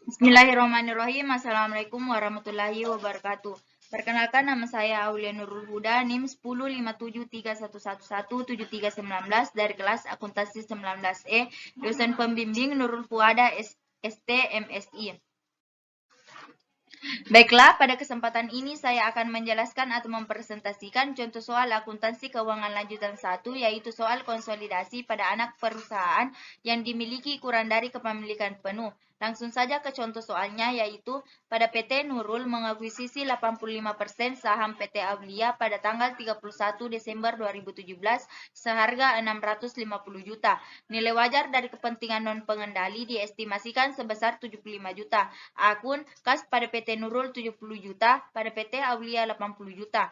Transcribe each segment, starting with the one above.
Bismillahirrahmanirrahim. Assalamualaikum warahmatullahi wabarakatuh. Perkenalkan, nama saya Aulia Nurul Huda, NIM 105731117319 dari kelas Akuntansi 19E, dosen pembimbing Nurul Fuada ST MSI. Baiklah, pada kesempatan ini saya akan menjelaskan atau mempresentasikan contoh soal akuntansi keuangan lanjutan 1, yaitu soal konsolidasi pada anak perusahaan yang dimiliki kurang dari kepemilikan penuh. Langsung saja ke contoh soalnya, yaitu pada PT Nurul mengakuisisi 85% saham PT Aulia pada tanggal 31 Desember 2017 seharga 650 juta. Nilai wajar dari kepentingan non-pengendali diestimasikan sebesar 75 juta. Akun kas pada PT Nurul 70 juta, pada PT Aulia 80 juta.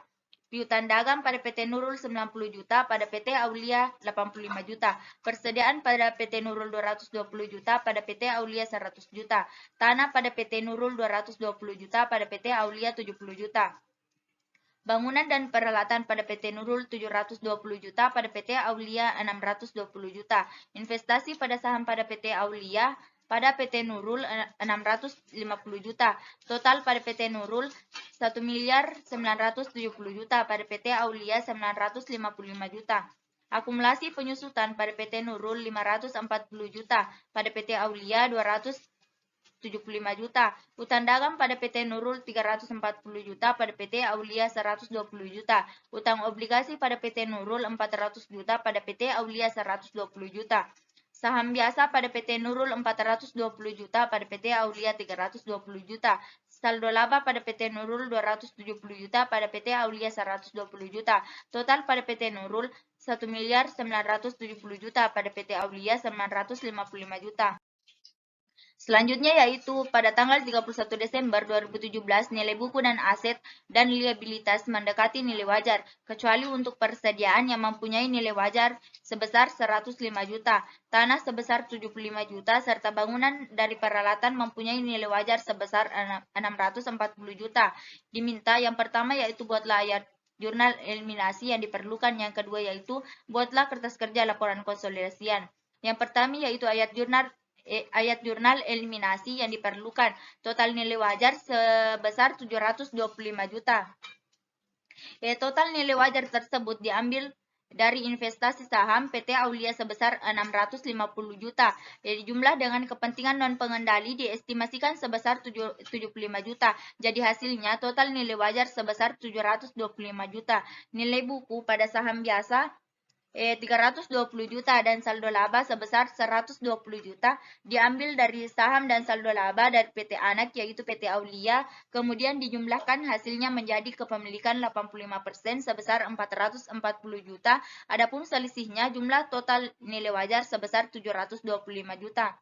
Piutang dagang pada PT Nurul 90 juta, pada PT Aulia 85 juta. Persediaan pada PT Nurul 220 juta, pada PT Aulia 100 juta. Tanah pada PT Nurul 220 juta, pada PT Aulia 70 juta. Bangunan dan peralatan pada PT Nurul 720 juta, pada PT Aulia 620 juta. Investasi pada saham pada PT Aulia pada PT Nurul 650 juta. Total pada PT Nurul 1 miliar 970 juta, pada PT Aulia 955 juta. Akumulasi penyusutan pada PT Nurul 540 juta, pada PT Aulia 275 juta. Utang dagang pada PT Nurul 340 juta, pada PT Aulia 120 juta. Utang obligasi pada PT Nurul 400 juta, pada PT Aulia 120 juta. Saham biasa pada PT Nurul 420 juta, pada PT Aulia 320 juta. Saldo laba pada PT Nurul 270 juta, pada PT Aulia 120 juta. Total pada PT Nurul 1 miliar 970 juta, pada PT Aulia 955 juta. Selanjutnya yaitu pada tanggal 31 Desember 2017 nilai buku dan aset dan liabilitas mendekati nilai wajar, kecuali untuk persediaan yang mempunyai nilai wajar sebesar 105 juta, tanah sebesar 75 juta, serta bangunan dari peralatan mempunyai nilai wajar sebesar 640 juta. Diminta yang pertama yaitu buatlah ayat jurnal eliminasi yang diperlukan, yang kedua yaitu buatlah kertas kerja laporan konsolidasian. Yang pertama yaitu ayat jurnal eliminasi yang diperlukan. Total nilai wajar sebesar 725 juta. Total nilai wajar tersebut diambil dari investasi saham PT Aulia sebesar 650 juta. Jumlah dengan kepentingan non-pengendali diestimasikan sebesar 75 juta. Jadi hasilnya total nilai wajar sebesar 725 juta. Nilai buku pada saham biasa 320 juta dan saldo laba sebesar 120 juta diambil dari saham dan saldo laba dari PT Anak yaitu PT Aulia, kemudian dijumlahkan hasilnya menjadi kepemilikan 85% sebesar 440 juta, adapun selisihnya jumlah total nilai wajar sebesar 725 juta.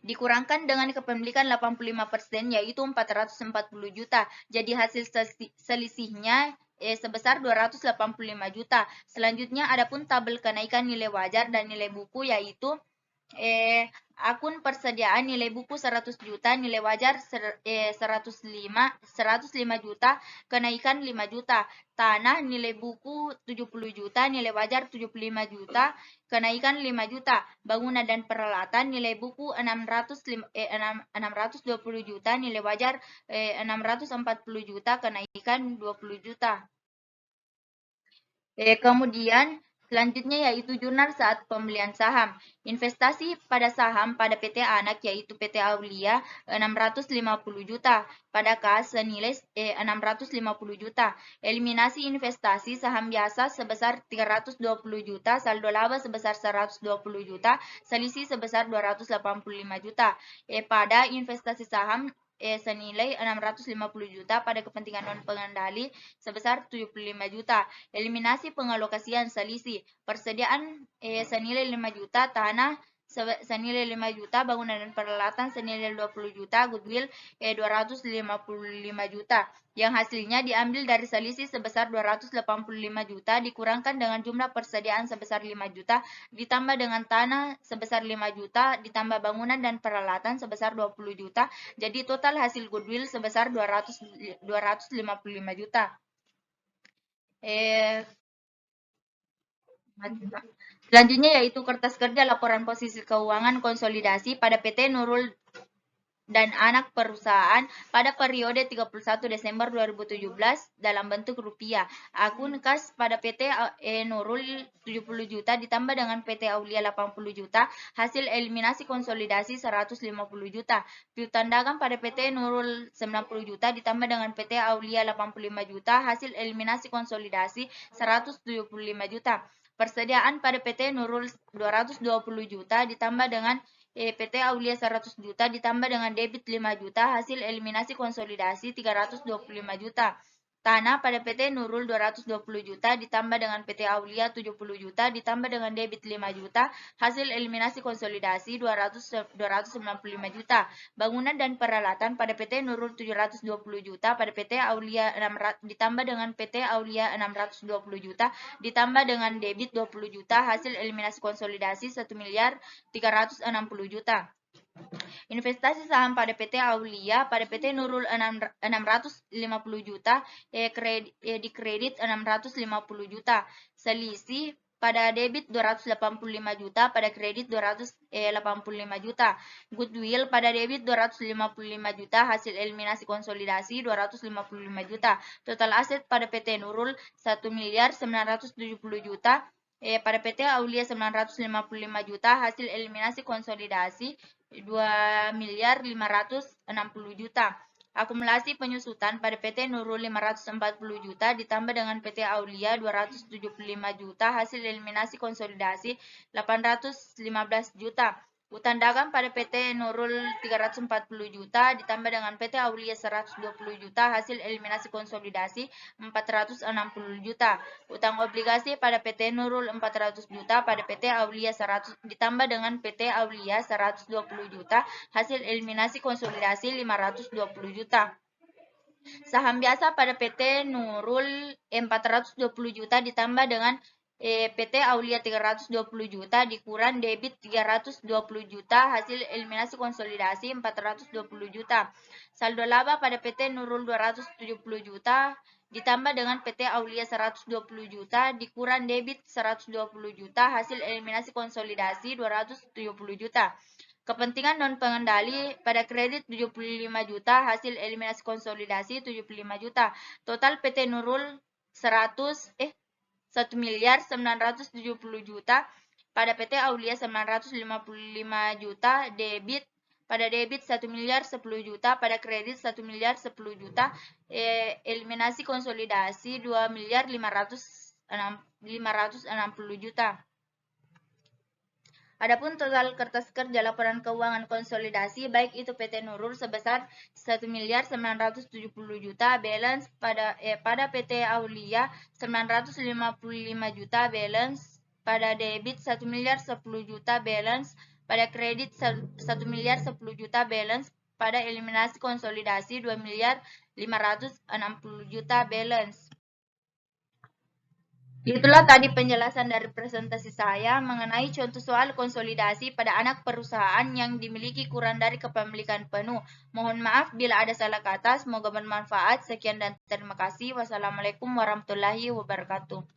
Dikurangkan dengan kepemilikan 85% yaitu 440 juta. Jadi hasil selisihnya sebesar 285 juta. Selanjutnya adapun tabel kenaikan nilai wajar dan nilai buku yaitu akun persediaan nilai buku 100 juta, nilai wajar 105 juta, kenaikan 5 juta. Tanah nilai buku 70 juta, nilai wajar 75 juta, kenaikan 5 juta. Bangunan dan peralatan nilai buku 620 juta, nilai wajar 640 juta, kenaikan 20 juta. Kemudian selanjutnya yaitu jurnal saat pembelian saham. Investasi pada saham pada PT Anak yaitu PT Aulia 650 juta, pada kas senilai 650 juta. Eliminasi investasi saham biasa sebesar 320 juta, saldo laba sebesar 120 juta, selisih sebesar 285 juta. Pada investasi saham senilai 650 juta pada kepentingan non-pengendali sebesar 75 juta. Eliminasi pengalokasian selisih. Persediaan senilai 5 juta, tanah senilai 5 juta, bangunan dan peralatan senilai 20 juta, goodwill 255 juta. Yang hasilnya diambil dari selisih sebesar 285 juta dikurangkan dengan jumlah persediaan sebesar 5 juta ditambah dengan tanah sebesar 5 juta ditambah bangunan dan peralatan sebesar 20 juta. Jadi total hasil goodwill sebesar 255 juta. Selanjutnya yaitu kertas kerja laporan posisi keuangan konsolidasi pada PT Nurul dan anak perusahaan pada periode 31 Desember 2017 dalam bentuk rupiah. Akun kas pada PT Nurul 70 juta ditambah dengan PT Aulia 80 juta, hasil eliminasi konsolidasi 150 juta. Piutang dagang pada PT Nurul 90 juta ditambah dengan PT Aulia 85 juta, hasil eliminasi konsolidasi 175 juta. Persediaan pada PT Nurul 220 juta ditambah dengan PT Aulia 100 juta ditambah dengan debit 5 juta, hasil eliminasi konsolidasi 325 juta. Tanah pada PT Nurul 220 juta ditambah dengan PT Aulia 70 juta ditambah dengan debit 5 juta, hasil eliminasi konsolidasi 295 juta. Bangunan dan peralatan pada PT Nurul 720 juta, pada PT Aulia 600, ditambah dengan PT Aulia 620 juta ditambah dengan debit 20 juta, hasil eliminasi konsolidasi 1 miliar 360 juta. Investasi saham pada PT Aulia pada PT Nurul 650 juta, di kredit 650 juta. Selisih pada debit 285 juta, pada kredit 285 juta. Goodwill pada debit 255 juta, hasil eliminasi konsolidasi 255 juta. Total aset pada PT Nurul 1 miliar 970 juta. Pada PT Aulia 955 juta, hasil eliminasi konsolidasi 2 miliar 560 juta. Akumulasi penyusutan pada PT Nurul 540 juta ditambah dengan PT Aulia 275 juta, hasil eliminasi konsolidasi 815 juta. Utang dagang pada PT Nurul 340 juta ditambah dengan PT Aulia 120 juta, hasil eliminasi konsolidasi 460 juta. Utang obligasi pada PT Nurul 400 juta, pada PT Aulia 100 ditambah dengan PT Aulia 120 juta, hasil eliminasi konsolidasi 520 juta. Saham biasa pada PT Nurul 420 juta ditambah dengan PT Aulia 320 juta dikurang debit 320 juta, hasil eliminasi konsolidasi 420 juta. Saldo laba pada PT Nurul 270 juta ditambah dengan PT Aulia 120 juta dikurang debit 120 juta, hasil eliminasi konsolidasi 270 juta. Kepentingan non pengendali pada kredit 75 juta, hasil eliminasi konsolidasi 75 juta. Total PT Nurul 1 miliar 970 juta, pada PT Aulia 955 juta, pada debit 1 miliar 10 juta, pada kredit 1 miliar 10 juta, eliminasi konsolidasi 2 miliar 560 juta. Adapun total kertas kerja laporan keuangan konsolidasi baik itu PT Nurul sebesar 1 miliar 970 juta balance, pada PT Aulia 955 juta balance, pada debit 1 miliar 10 juta balance, pada kredit 1 miliar 10 juta balance, pada eliminasi konsolidasi 2 miliar 560 juta balance. Itulah tadi penjelasan dari presentasi saya mengenai contoh soal konsolidasi pada anak perusahaan yang dimiliki kurang dari kepemilikan penuh. Mohon maaf bila ada salah kata, semoga bermanfaat. Sekian dan terima kasih. Wassalamualaikum warahmatullahi wabarakatuh.